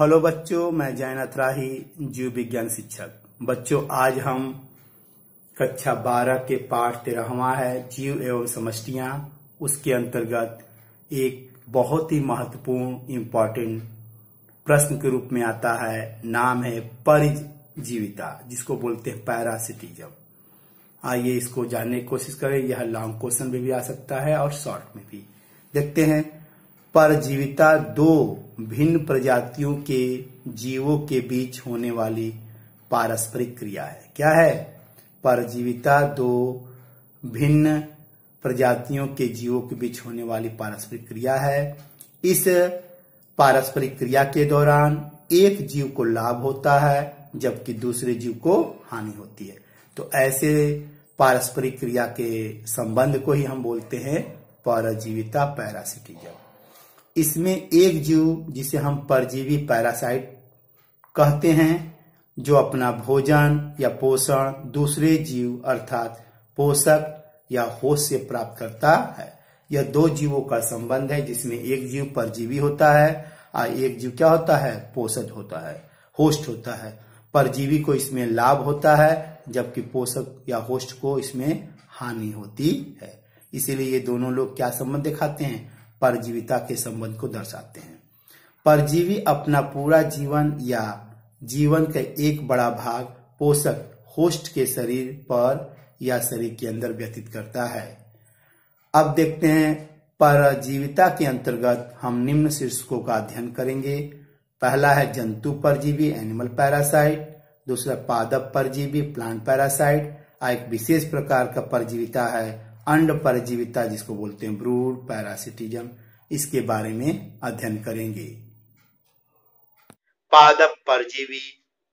Hello बच्चों, मैं जैन अथराही, जीव विज्ञान शिक्षक। बच्चों, आज हम कक्षा 12 के पाठ 13वां है, जीव एवं समष्टियां। उसके अंतर्गत एक बहुत ही महत्वपूर्ण इम्पोर्टेंट प्रश्न के रूप में आता है। नाम है परजीविता, जिसको बोलते हैं पैरासिटिज्म। आइए इसको जानने की कोशिश करें। यह लॉन्ग क्वेश्चन में भी आ सकता है और शॉर्ट में भी। देखते हैं। परजीविता दो भिन्न प्रजातियों के जीवों के बीच होने वाली पारस्परिक क्रिया है। क्या है? परजीविता दो भिन्न प्रजातियों के जीवों के बीच होने वाली पारस्परिक क्रिया है। इस पारस्परिक क्रिया के दौरान एक जीव को लाभ होता है जबकि दूसरे जीव को हानि होती है। तो ऐसे पारस्परिक क्रिया के संबंध को ही हम बोलते हैं परजीविता, पैरासिटिज्म। इसमें एक जीव, जिसे हम परजीवी पैरासाइट कहते हैं, जो अपना भोजन या पोषण दूसरे जीव अर्थात पोषक या होस्ट से प्राप्त करता है। यह दो जीवों का संबंध है, जिसमें एक जीव परजीवी होता है और एक जीव क्या होता है? पोषक होता है, होस्ट होता है। परजीवी को इसमें लाभ होता है जबकि पोषक या होस्ट को इसमें हानि होती है। इसीलिए ये दोनों लोग क्या संबंध दिखाते हैं? परजीविता के संबंध को दर्शाते हैं। परजीवी अपना पूरा जीवन या जीवन का एक बड़ा भाग पोषक होस्ट के शरीर पर या शरीर के अंदर व्यतीत करता है। अब देखते हैं, परजीविता के अंतर्गत हम निम्न शीर्षकों का अध्ययन करेंगे। पहला है जंतु परजीवी, एनिमल पैरासाइट। दूसरा पादप परजीवी, प्लांट पैरासाइट। एक विशेष प्रकार का परजीविता है अंड परजीविता, जिसको बोलते हैं ब्रूड पैरासिटिज्म। इसके बारे में अध्ययन करेंगे। पादप परजीवी,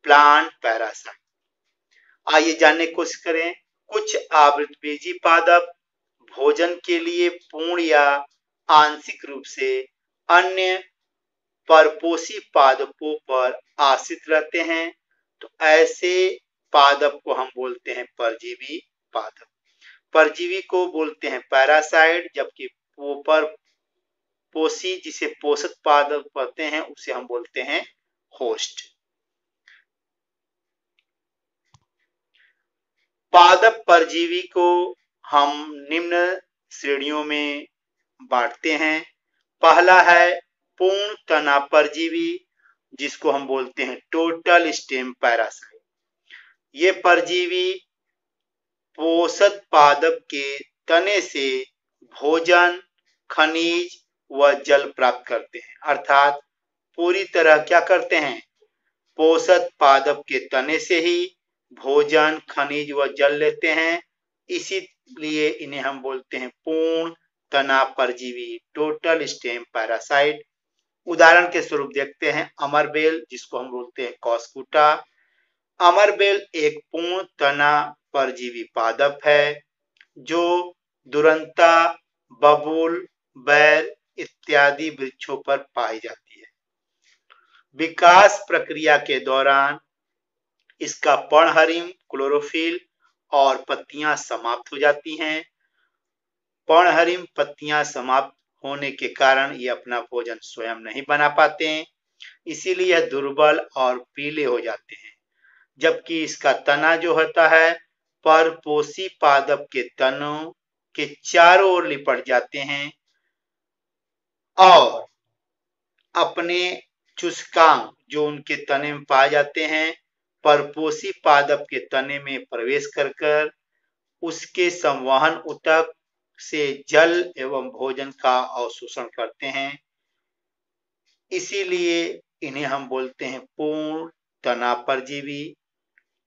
प्लांट पैरासाइट। आइए जानने की कोशिश करें। कुछ आवृतबीजी पादप भोजन के लिए पूर्ण या आंशिक रूप से अन्य परपोषी पादपों पर आश्रित रहते हैं। तो ऐसे पादप को हम बोलते हैं परजीवी पादप। परजीवी को बोलते हैं पैरासाइट, जबकि वो परपोषी, जिसे पोषक पादप कहते हैं, उसे हम बोलते हैं होस्ट। पादप परजीवी को हम निम्न श्रेणियों में बांटते हैं। पहला है पूर्ण तना परजीवी, जिसको हम बोलते हैं टोटल स्टेम पैरासाइट। ये परजीवी पोषक पादप के तने से भोजन, खनिज व जल प्राप्त करते हैं। अर्थात पूरी तरह क्या करते हैं? पोषक पादप के तने से ही भोजन, खनिज व जल लेते हैं। इसीलिए इन्हें हम बोलते हैं पूर्ण तना परजीवी, टोटल स्टेम पैरासाइट। उदाहरण के स्वरूप देखते हैं अमरबेल, जिसको हम बोलते हैं कॉस्कुटा। अमरबेल एक पूर्ण तना परजीवी पादप है जो दुरंता, बबूल, बैर इत्यादि वृक्षों पर पाई जाती है। विकास प्रक्रिया के दौरान इसका पर्णहरिम, क्लोरोफिल और पत्तियां समाप्त हो जाती हैं। पर्णहरिम पत्तियां समाप्त होने के कारण ये अपना भोजन स्वयं नहीं बना पाते हैं, इसीलिए यह दुर्बल और पीले हो जाते हैं। जबकि इसका तना जो होता है परपोषी पादप के तनों के चारों ओर लिपट जाते हैं और अपने चुस्कांग जो उनके तने में पाए जाते हैं परपोषी पादप के तने में प्रवेश कर उसके संवहन ऊतक से जल एवं भोजन का अवशोषण करते हैं। इसीलिए इन्हें हम बोलते हैं पूर्ण तना परजीवी।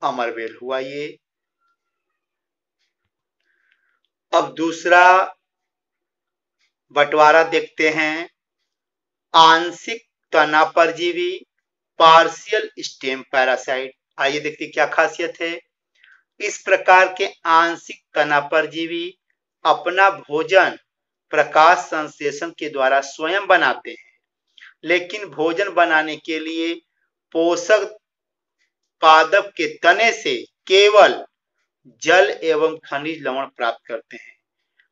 अमरबेल हुआ ये। अब दूसरा बंटवारा देखते हैं, आंशिक तना परजीवी, पार्शियल स्टेम पैरासाइट। आइए देखते क्या खासियत है। इस प्रकार के आंशिक तना परजीवी अपना भोजन प्रकाश संश्लेषण के द्वारा स्वयं बनाते हैं, लेकिन भोजन बनाने के लिए पोषक पादप के तने से केवल जल एवं खनिज लवण प्राप्त करते हैं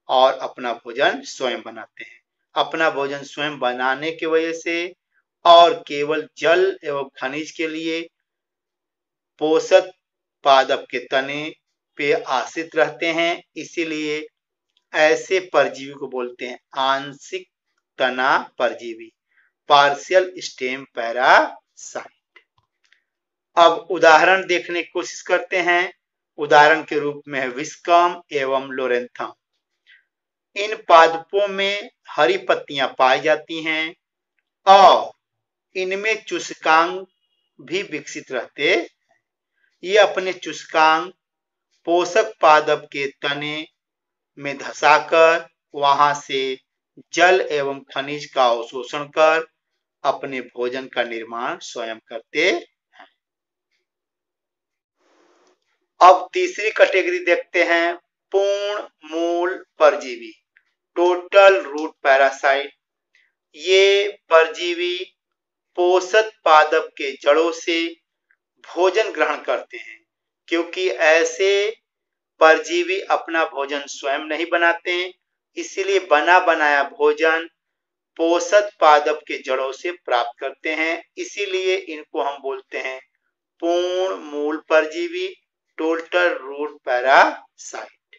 और अपना भोजन स्वयं बनाते हैं। अपना भोजन स्वयं बनाने की वजह से और केवल जल एवं खनिज के लिए पोषक पादप के तने पे आश्रित रहते हैं, इसीलिए ऐसे परजीवी को बोलते हैं आंशिक तना परजीवी, पार्शियल स्टेम पैरासाइट। अब उदाहरण देखने की कोशिश करते हैं। उदाहरण के रूप में है विस्कम एवं लोरेंथम। इन पादपों में हरी पत्तियां पाई जाती हैं और इनमें चूसकांग भी विकसित रहते हैं। ये अपने चूसकांग पोषक पादप के तने में धंसाकर वहां से जल एवं खनिज का अवशोषण कर अपने भोजन का निर्माण स्वयं करते हैं। अब तीसरी कैटेगरी देखते हैं, पूर्ण मूल परजीवी, टोटल रूट पैरासाइट। ये परजीवी पोषक पादप के जड़ों से भोजन ग्रहण करते हैं। क्योंकि ऐसे परजीवी अपना भोजन स्वयं नहीं बनाते हैं, इसीलिए बना बनाया भोजन पोषक पादप के जड़ों से प्राप्त करते हैं, इसीलिए इनको हम बोलते हैं पूर्ण मूल परजीवी, टोटल रूट पैरासाइट।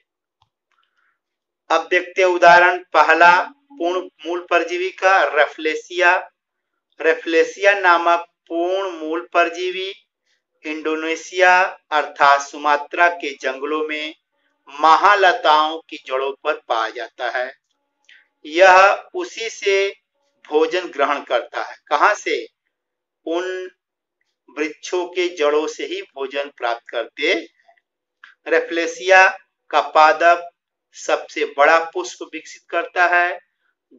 अब देखते हैं उदाहरण पहला पूर्ण मूल परजीवी का, रेफ्लेसिया। रेफ्लेसिया नामक पूर्ण मूल परजीवी इंडोनेशिया अर्थात सुमात्रा के जंगलों में महालताओं की जड़ों पर पाया जाता है। यह उसी से भोजन ग्रहण करता है। कहां से? उन वृक्षों के जड़ों से ही भोजन प्राप्त करते हैं। रेफ्लेसिया का पादप सबसे बड़ा पुष्प विकसित करता है,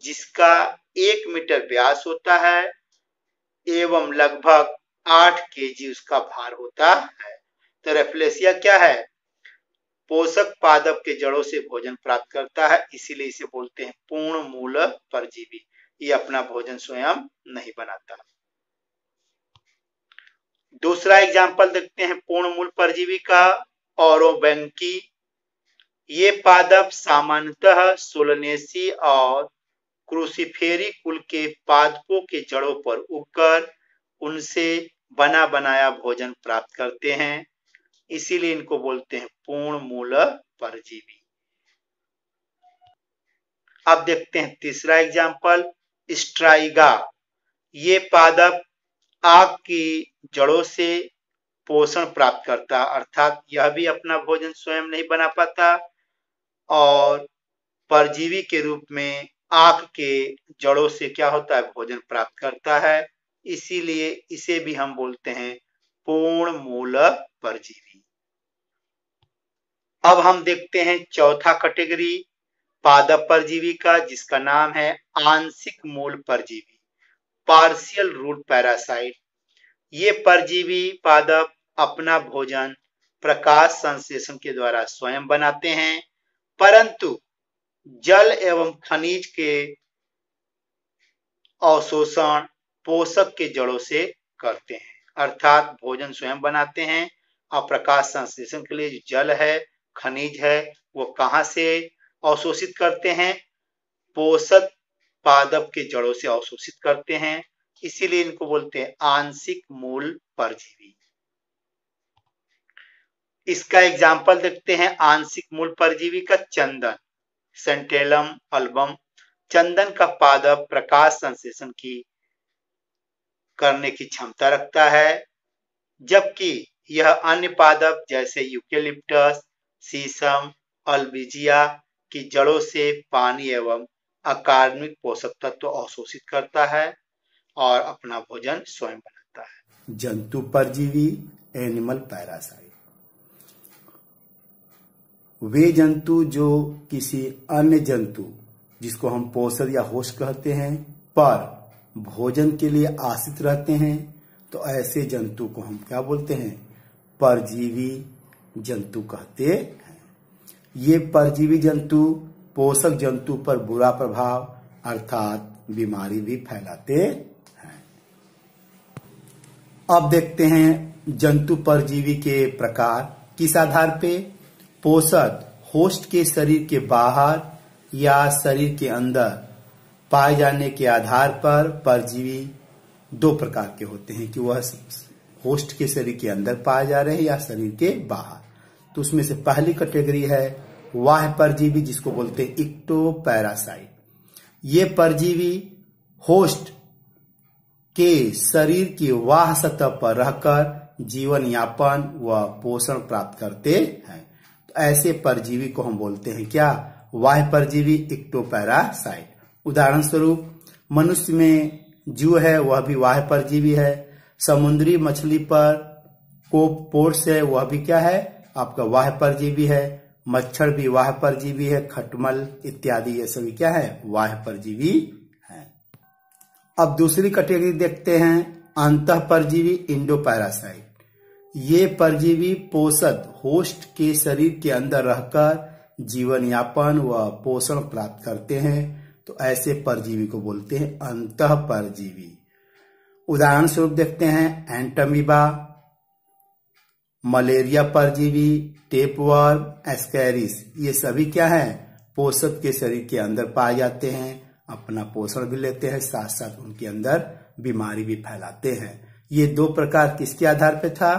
जिसका 1 मीटर व्यास होता है एवं लगभग 8 केजी उसका भार होता है। तो रेफ्लेसिया क्या है? पोषक पादप के जड़ों से भोजन प्राप्त करता है, इसीलिए इसे बोलते हैं पूर्ण मूल परजीवी। ये अपना भोजन स्वयं नहीं बनाता। दूसरा एग्जाम्पल देखते हैं पूर्ण मूल परजीवी का, ओरोबैंकी। ये पादप सामान्यतः सोलनेसी और क्रूसीफेरी कुल के पादपों के जड़ों पर उगकर उनसे बना बनाया भोजन प्राप्त करते हैं, इसीलिए इनको बोलते हैं पूर्ण मूल परजीवी। अब देखते हैं तीसरा एग्जाम्पल, स्ट्राइगा। ये पादप आग की जड़ों से पोषण प्राप्त करता, अर्थात यह भी अपना भोजन स्वयं नहीं बना पाता और परजीवी के रूप में आग के जड़ों से क्या होता है? भोजन प्राप्त करता है, इसीलिए इसे भी हम बोलते हैं पूर्ण मूल परजीवी। अब हम देखते हैं चौथा कैटेगरी पादप परजीवी का, जिसका नाम है आंशिक मूल परजीवी, पार्शियल रूट पैरासाइट। ये परजीवी पादप अपना भोजन प्रकाश संश्लेषण के द्वारा स्वयं बनाते हैं, परंतु जल एवं खनिज के अवशोषण पोषक के जड़ों से करते हैं। अर्थात भोजन स्वयं बनाते हैं और प्रकाश संश्लेषण के लिए जो जल है, खनिज है, वो कहां से अवशोषित करते हैं? पोषक पादप के जड़ों से अवशोषित करते हैं, इसीलिए इनको बोलते हैं आंशिक मूल परजीवी। इसका एग्जाम्पल देखते हैं आंशिक मूल परजीवी का, चंदन, सेंटेलम अल्बम। चंदन का पादप प्रकाश संश्लेषण की करने की क्षमता रखता है, जबकि यह अन्य पादप जैसे यूकेलिप्टस, शीशम, अल्बिजिया की जड़ों से पानी एवं अकार्बनिक पोषक तत्व अवशोषित करता है और अपना भोजन स्वयं बनाता है। जंतु परजीवी, एनिमल पैरासाइट। वे जंतु जो किसी अन्य जंतु, जिसको हम पोषक या होस्ट कहते हैं, पर भोजन के लिए आश्रित रहते हैं, तो ऐसे जंतु को हम क्या बोलते हैं? परजीवी जंतु कहते हैं। ये परजीवी जंतु पोषक जंतु पर बुरा प्रभाव अर्थात बीमारी भी फैलाते हैं। अब देखते हैं जंतु परजीवी के प्रकार किस आधार पे? पोषक होस्ट के शरीर के बाहर या शरीर के अंदर पाए जाने के आधार पर परजीवी दो प्रकार के होते हैं कि वह होस्ट के शरीर के अंदर पाए जा रहे हैं या शरीर के बाहर। तो उसमें से पहली कैटेगरी है बाह्य परजीवी, जिसको बोलते हैं इक्टोपैरासाइट। ये परजीवी होस्ट के शरीर की बाह्य सतह पर रहकर जीवन यापन व पोषण प्राप्त करते हैं। तो ऐसे परजीवी को हम बोलते हैं क्या? बाह्य परजीवी, इक्टोपैरासाइट। उदाहरण स्वरूप मनुष्य में जू है, वह भी बाह्य परजीवी है। समुद्री मछली पर कोपोर्स है, वह भी क्या है? आपका बाह्य परजीवी है। मच्छर भी बाह्य परजीवी है। खटमल इत्यादि ये सभी क्या है? बाह्य परजीवी है। अब दूसरी कैटेगरी देखते हैं, अंतः परजीवी, इंडोपैरासाइट। ये परजीवी पोषक होस्ट के शरीर के अंदर रहकर जीवन यापन व पोषण प्राप्त करते हैं। तो ऐसे परजीवी को बोलते हैं अंतः परजीवी। उदाहरण स्वरूप देखते हैं एंटमीबा, मलेरिया परजीवी, टेपवर्म, एस्कैरिस। ये सभी क्या है? पोषक के शरीर के अंदर पाए जाते हैं, अपना पोषण भी लेते हैं, साथ साथ उनके अंदर बीमारी भी फैलाते हैं। ये दो प्रकार किसके आधार पे था?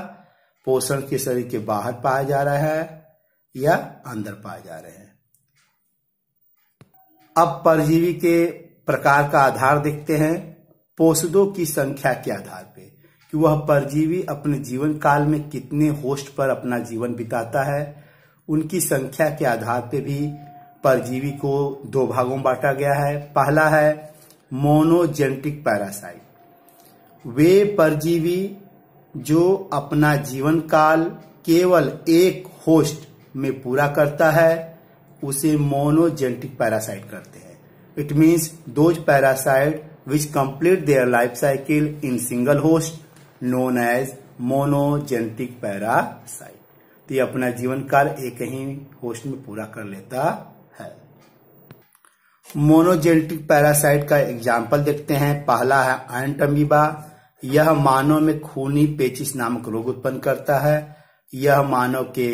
पोषण के शरीर के बाहर पाया जा रहा है या अंदर पाए जा रहे हैं। अब परजीवी के प्रकार का आधार देखते हैं पोषकों की संख्या के आधार पे, कि वह परजीवी अपने जीवन काल में कितने होस्ट पर अपना जीवन बिताता है। उनकी संख्या के आधार पे भी परजीवी को दो भागों में बांटा गया है। पहला है मोनोजेनेटिक पैरासाइट। वे परजीवी जो अपना जीवन काल केवल एक होस्ट में पूरा करता है, उसे मोनोजेनेटिक पैरासाइट करते हैं। It means those parasite which complete their life cycle in single host known as monogenetic parasite. तो ये अपना जीवन काल एक ही होस्ट में पूरा कर लेता है। मोनोजेनेटिक पैरासाइट का एग्जाम्पल देखते हैं। पहला है एंटमीबा। यह मानव में खूनी पेचिश नामक रोग उत्पन्न करता है। यह मानव के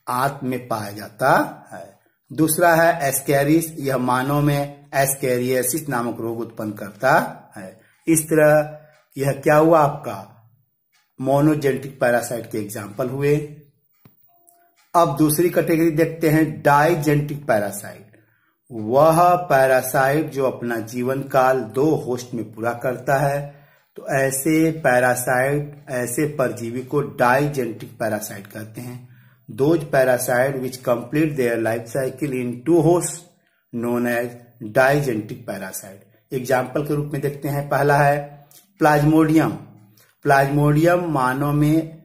आंत में पाया जाता है। दूसरा है एस्कैरिस। यह मानव में एस्कैरियोसिस नामक रोग उत्पन्न करता है। इस तरह यह क्या हुआ? आपका मोनोजेनेटिक पैरासाइट के एग्जाम्पल हुए। अब दूसरी कैटेगरी देखते हैं डाइजेनेटिक पैरासाइट। वह पैरासाइट जो अपना जीवन काल दो होस्ट में पूरा करता है। तो ऐसे पैरासाइट, ऐसे परजीवी को डाइजेनेटिक पैरासाइट कहते हैं। Those parasite which complete their life cycle in two host known as digenetic parasite. Example के रूप में देखते हैं। पहला है प्लाज्मोडियम। प्लाज्मोडियम मानव में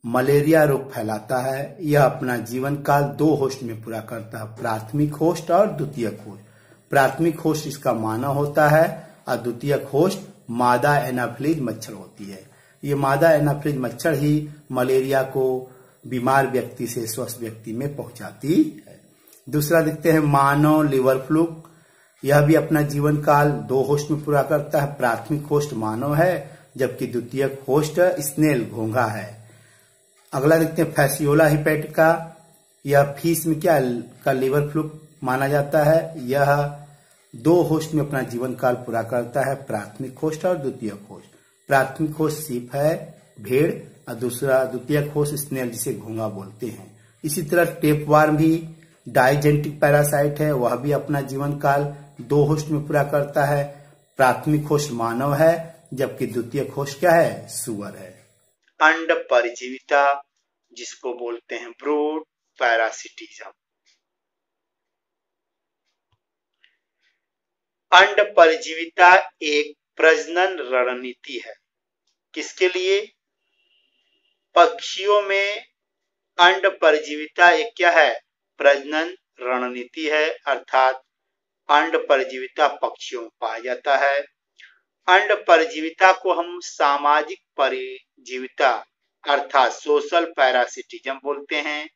मलेरिया रोग फैलाता है। यह अपना जीवन काल दो होस्ट में पूरा करता है, प्राथमिक होस्ट और द्वितीयक होस्ट। प्राथमिक होस्ट इसका मानव होता है और द्वितीयक होस्ट मादा एनाफिलीज मच्छर होती है। ये मादा एनाफिलीज मच्छर ही मलेरिया को बीमार व्यक्ति से स्वस्थ व्यक्ति में पहुंचाती है। दूसरा देखते हैं मानव लिवर फ्लूक। यह भी अपना जीवन काल दो होस्ट में पूरा करता है। प्राथमिक होस्ट मानव है, जबकि द्वितीयक होस्ट स्नेल घोंघा है। अगला देखते हैं फैसियोला हिपैटिका। यह फीस में क्या का लिवर फ्लूक माना जाता है। यह दो होस्ट में अपना जीवन काल पूरा करता है, प्राथमिक होस्ट और द्वितीयक होस्ट। प्राथमिक होस्ट सीप है, भेड़, और दूसरा द्वितीयक होस्ट स्नेल, जिसे घोंघा बोलते हैं। इसी तरह टेपवार्म भी डाइजेनेटिक पैरासाइट है। वह भी अपना जीवन काल दो होस्ट में पूरा करता है। प्राथमिक होस्ट मानव है, जबकि द्वितीयक होस्ट क्या है? सुअर है। अंड परजीविता, जिसको बोलते हैं ब्रूड पैरासिटिज्म। अंड परजीविता एक प्रजनन रणनीति है। किसके लिए? पक्षियों में अंड परजीविता एक क्या है? प्रजनन रणनीति है। अर्थात अंड परजीविता पक्षियों में पाया जाता है। अंड परजीविता को हम सामाजिक परजीविता अर्थात सोशल पैरासिटिज्म बोलते हैं।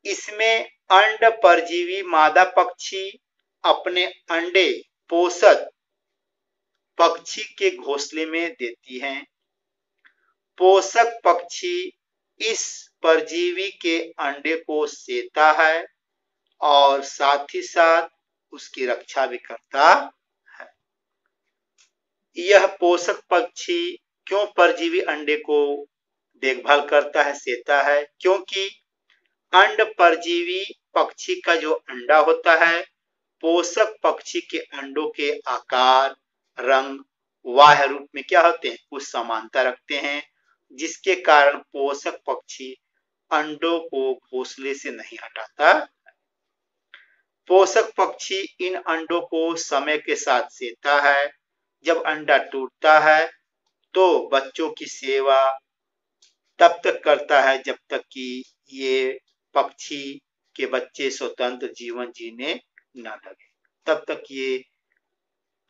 इसमें अंड परजीवी मादा पक्षी अपने अंडे पोषक पक्षी के घोंसले में देती हैं। पोषक पक्षी इस परजीवी के अंडे को सेता है और साथ ही साथ उसकी रक्षा भी करता है। यह पोषक पक्षी क्यों परजीवी अंडे को देखभाल करता है, सेता है? क्योंकि अंड परजीवी पक्षी का जो अंडा होता है पोषक पक्षी के अंडों के आकार, रंग, बाह्य रूप में क्या होते हैं, कुछ समानता रखते हैं, जिसके कारण पोषक पक्षी अंडों को घोंसले से नहीं हटाता। पोषक पक्षी इन अंडों को समय के साथ सेता है। जब अंडा टूटता है तो बच्चों की सेवा तब तक करता है जब तक कि ये पक्षी के बच्चे स्वतंत्र जीवन जीने न लगे, तब तक ये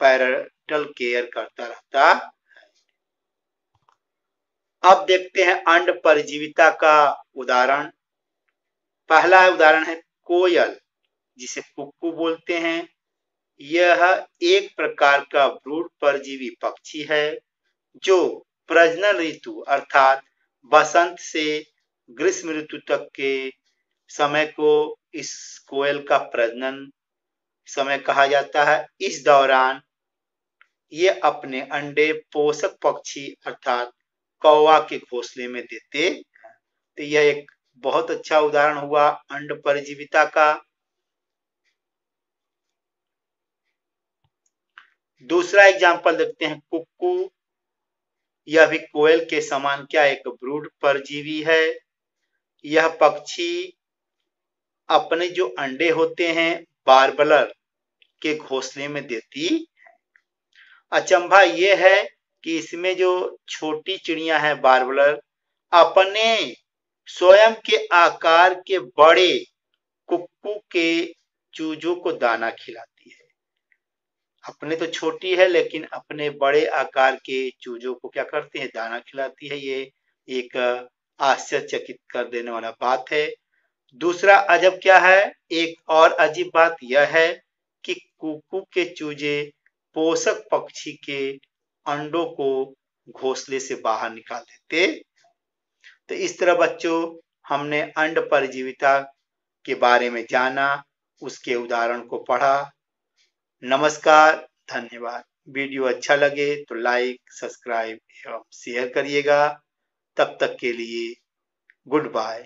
पैरेंटल केयर करता रहता है। अब देखते हैं अंड परजीविता का उदाहरण। पहला उदाहरण है कोयल, जिसे कुक्कू बोलते हैं। यह एक प्रकार का ब्रूड परजीवी पक्षी है जो प्रजनन ऋतु अर्थात बसंत से ग्रीष्म ऋतु तक के समय को इस कोयल का प्रजनन समय कहा जाता है। इस दौरान ये अपने अंडे पोषक पक्षी अर्थात कौवा के घोंसले में देते हैं। तो यह एक बहुत अच्छा उदाहरण हुआ अंड परजीविता का। दूसरा एग्जाम्पल देखते हैं कुक्कू। यह भी कोयल के समान क्या एक ब्रूड परजीवी है। यह पक्षी अपने जो अंडे होते हैं बार्बलर के घोंसले में देती है। अचंभा यह है कि इसमें जो छोटी चिड़िया है बार्बलर अपने स्वयं के आकार के बड़े कुक्कू के चूजों को दाना खिलाती है। अपने तो छोटी है लेकिन अपने बड़े आकार के चूजों को क्या करती है, दाना खिलाती है। ये एक आश्चर्यचकित कर देने वाला बात है। दूसरा अजब क्या है, एक और अजीब बात यह है कि कुक्कू के चूजे पोषक पक्षी के अंडों को घोंसले से बाहर निकाल देते। तो इस तरह बच्चों हमने अंड परजीविता के बारे में जाना, उसके उदाहरण को पढ़ा। नमस्कार, धन्यवाद। वीडियो अच्छा लगे तो लाइक, सब्सक्राइब एवं शेयर करिएगा। तब तक के लिए गुड बाय।